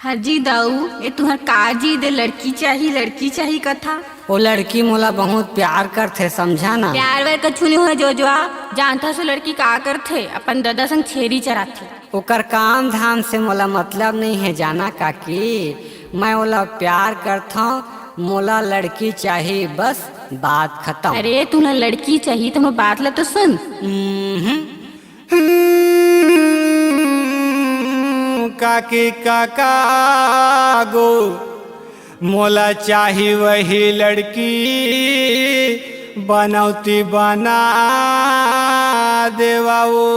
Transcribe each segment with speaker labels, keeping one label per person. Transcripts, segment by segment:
Speaker 1: हाजी दाऊ ए तुहर काजी दे लड़की चाही कथा।
Speaker 2: वो लड़की मोला बहुत प्यार करथे, समझा ना।
Speaker 1: प्यार वर कछु नहीं हो जो जानता सो लड़की का करथे, अपन दादा संग छेरी चराथे।
Speaker 2: ओकर काम धाम से मोला मतलब नहीं है जाना काकी। मैं ओला प्यार करथा, मोला लड़की चाहिए, बस बात खत्म।
Speaker 1: अरे तुला लड़की चाहिए तो बात ला तो सुन।
Speaker 3: काकी काका गो मोला चाही वही लड़की बनौती बना देवाओ।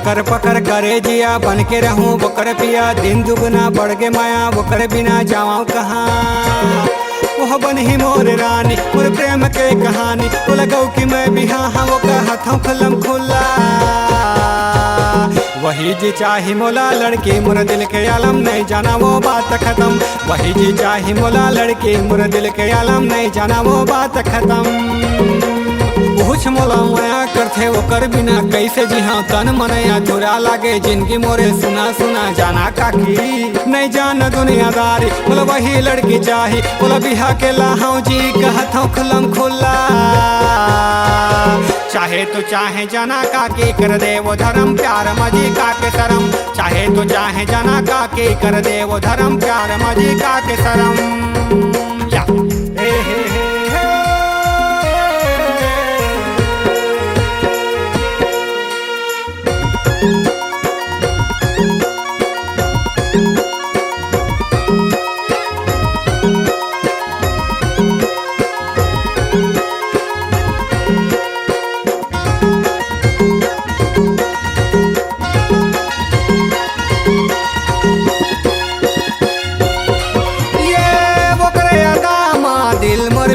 Speaker 3: कर पकड़ करे जिया बन के रहूं बकर पिया, दिन दुगना बढ़ गे माया बकर बिना जाऊं कहाँ। वह बन ही मोर रानी मोर प्रेम के कहानी, वो लगाऊ कि मैं बिहा वो कहता हूँ खुलम खुला। वही जी चाही मोला लड़की मोर दिल के आलम, नहीं जाना वो बात खत्म। वही जी चाही मोला लड़की मोर दिल के आलम, नहीं जाना वो बात खत्म। कुछ मोला माया करथे ओकर बिना कैसे जिहा, तन मनया धुरा लागे जिंदगी मोरे सुना सुना। जाना काकी नहीं जान दुनियादारी, बोला वही लड़की चाही, बोला बिहा के लाहौं जी कहत हूँ खुलम खुला। चाहे तो चाहे जाना काकी कर दे वो धर्म प्यार मजी का के शरम। चाहे तो चाहे जाना काकी कर दे वो धर्म प्यार मजी का के शरम। या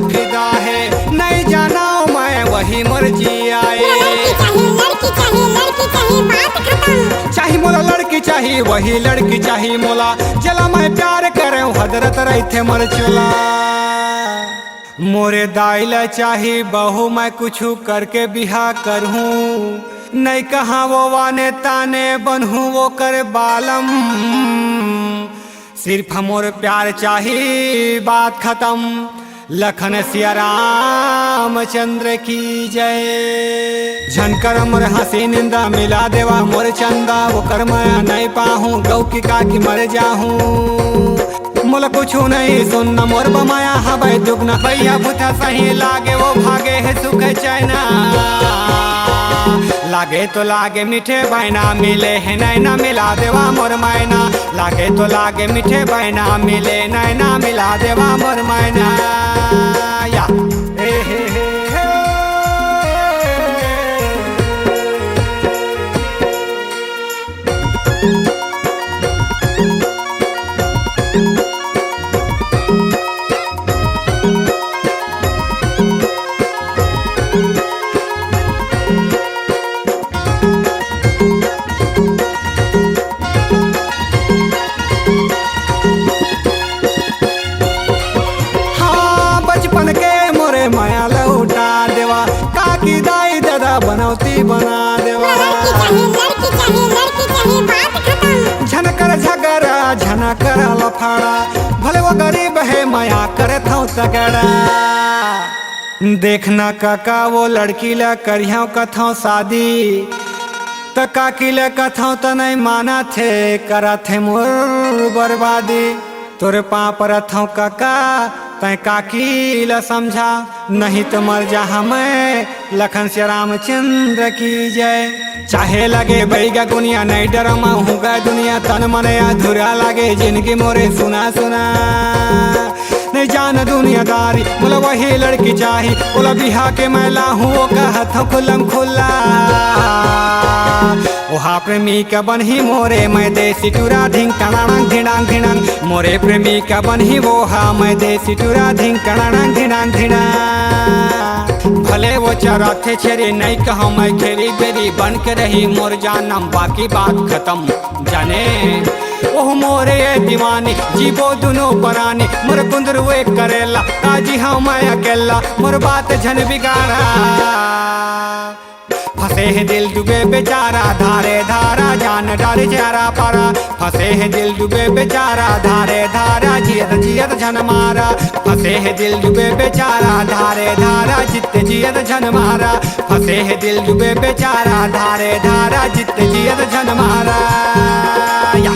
Speaker 3: फिदा है नहीं जाना मैं वही मर्जी आए। चाही मोला लड़की चाहिए वही लड़की चाहिए मोला, जला मैं प्यार करे हजरत रहते मर चला। मोरे दाइला चाही बहू मैं कुछ करके बिहा करहूँ, नहीं कहाँ वो वाने ताने बनहूँ वो कर बालम। सिर्फ मोर प्यार चाहिए बात खत्म। लखन सिया रामचंद्र की जय। झनकर मोर हंसी निंदा मिला देवा मोर चंदा, वो कर मैं नहीं पाहूँ गौ की काकी मर जाहूँ। मोला कुछ नहीं सुनना मोर बमाया हवाई दुगना, भैया बुथा सही लागे वो भागे है सुख चैना। लागे तो लागे मीठे बहना मिले है नैना मिला देवा मोर मैना। लागे तो लागे मीठे बहना मिले नैना मिला देवा मोर मैना। या माया लौटा देवा काकी दाई दादा बनौती बना देवा। झनकर झगड़ा झनकर लफड़ा, भले वो गरीब है माया करे था तगड़ा। देखना काका वो लड़की ला करिया कथों शादी, त काकी ला कथों त नहीं माना थे करा थे मोर बर्बादी। तोरे पाँव पर थों काका तय काकी ला समझा, नहीं तो मर जा हमें लखन से रामचंद्र की जय। चाहे लगे बैगा गुनिया नहीं डरमा होगा दुनिया, तन मन अधूरा लगे जिनकी मोरे सुना सुना। नहीं जान दुनियादारी बोला वही लड़की चाही, बोला बिहा के मैं लाहूँ वो कहत हूँ खुलम खुला। ओहा प्रेमी का बनही मोरे मैं देसी टूरा धिंग टणांग धिणांग धिणांग मोरे प्रेमी का बनही वो हा मैं देसी टूरा धिंग टणांग धिणांग धिणांग भले वो चराथे छेरी नहीं कहो मैं खेरी बेरी बन के रही मोर जानम बाकी बात खत्म जाने ओह मोरे ये दीवानी जीवो दुनो परानी मोर कुंदरुए करेला ताजी हाँ मैं अकेला मोर बात झन बिगाड़ा फंसे है दिल डूबे बेचारा धारे धारा जान डाले चारा पारा फंसे है दिल डूबे बेचारा धारे धारा जियत जियत झन मारा फंसे है दिल डूबे बेचारा धारे धारा जित जियत झन मारा फंसे है दिल डूबे बेचारा धारे धारा जित जियत झन मारा या